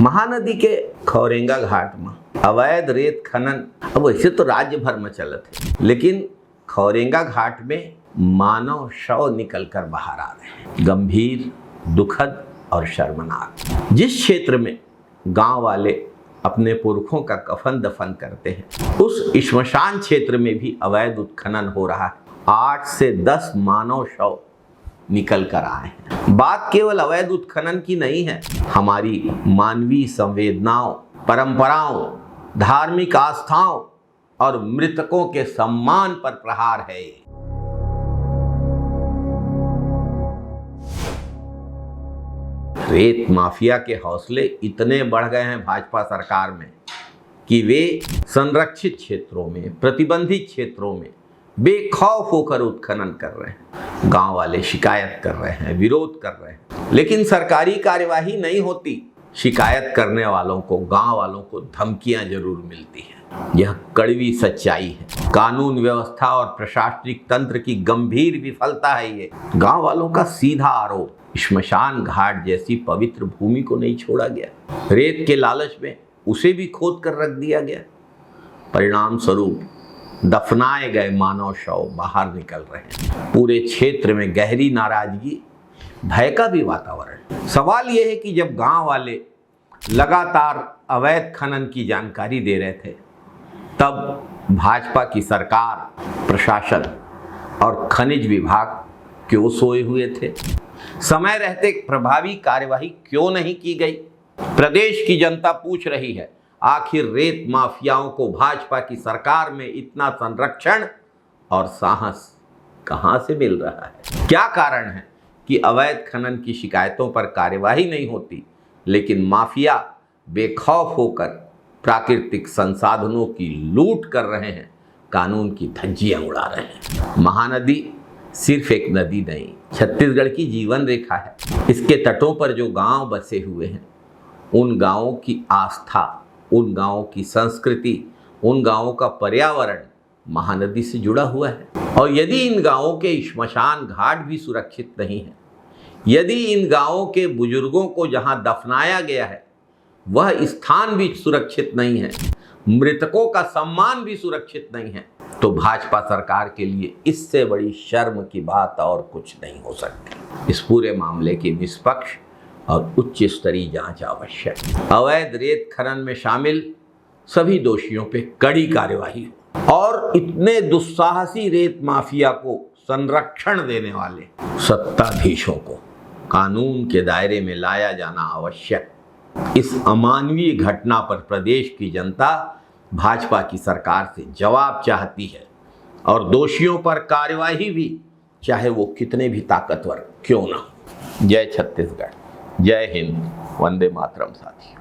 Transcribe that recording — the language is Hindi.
महानदी के खौरेंगा घाट में अवैध रेत खनन अब वैसे तो राज्य भर में चलत है, लेकिन खौरेंगा घाट में मानव शव निकल कर बाहर आ रहे हैं। गंभीर, दुखद और शर्मनाक। जिस क्षेत्र में गांव वाले अपने पुरखों का कफन दफन करते हैं, उस श्मशान क्षेत्र में भी अवैध उत्खनन हो रहा है। 8 से 10 मानव शव निकल कर आए हैं। बात केवल अवैध उत्खनन की नहीं है, हमारी मानवीय संवेदनाओं, परंपराओं, धार्मिक आस्थाओं और मृतकों के सम्मान पर प्रहार है। रेत माफिया के हौसले इतने बढ़ गए हैं भाजपा सरकार में कि वे संरक्षित क्षेत्रों में, प्रतिबंधित क्षेत्रों में बेखौफ होकर उत्खनन कर रहे हैं। गांव वाले शिकायत कर रहे हैं, विरोध कर रहे हैं, लेकिन सरकारी कार्यवाही नहीं होती। शिकायत करने वालों को, गांव वालों को धमकियां जरूर मिलती हैं। यह कड़वी सच्चाई है। कानून व्यवस्था और प्रशासनिक तंत्र की गंभीर विफलता है ये। गांव वालों का सीधा आरोप, श्मशान घाट जैसी पवित्र भूमि को नहीं छोड़ा गया। रेत के लालच में उसे भी खोद कर रख दिया गया। परिणाम स्वरूप दफनाए गए मानव शव बाहर निकल रहे हैं। पूरे क्षेत्र में गहरी नाराजगी, भय का भी वातावरण। सवाल यह है कि जब गांव वाले लगातार अवैध खनन की जानकारी दे रहे थे, तब भाजपा की सरकार, प्रशासन और खनिज विभाग क्यों सोए हुए थे? समय रहते प्रभावी कार्यवाही क्यों नहीं की गई? प्रदेश की जनता पूछ रही है, आखिर रेत माफियाओं को भाजपा की सरकार में इतना संरक्षण और साहस कहां से मिल रहा है? क्या कारण है कि अवैध खनन की शिकायतों पर कार्यवाही नहीं होती, लेकिन माफिया बेखौफ होकर प्राकृतिक संसाधनों की लूट कर रहे हैं, कानून की धज्जियां उड़ा रहे हैं? महानदी सिर्फ एक नदी नहीं, छत्तीसगढ़ की जीवन रेखा है। इसके तटों पर जो गांव बसे हुए हैं, उन गांवों की आस्था, उन गांवों की संस्कृति, उन गांवों का पर्यावरण महानदी से जुड़ा हुआ है। और यदि इन गांवों के श्मशान घाट भी सुरक्षित नहीं है, यदि इन गांवों के बुजुर्गों को जहां दफनाया गया है वह स्थान भी सुरक्षित नहीं है, मृतकों का सम्मान भी सुरक्षित नहीं है, तो भाजपा सरकार के लिए इससे बड़ी शर्म की बात और कुछ नहीं हो सकती। इस पूरे मामले की निष्पक्ष और उच्च स्तरीय जांच आवश्यक है। अवैध रेत खनन में शामिल सभी दोषियों पे कड़ी कार्यवाही हो और इतने दुस्साहसी रेत माफिया को संरक्षण देने वाले सत्ताधीशों को कानून के दायरे में लाया जाना आवश्यक। इस अमानवीय घटना पर प्रदेश की जनता भाजपा की सरकार से जवाब चाहती है और दोषियों पर कार्यवाही भी, चाहे वो कितने भी ताकतवर क्यों ना हो। जय छत्तीसगढ़, जय हिंद, वंदे मातरम साथियों।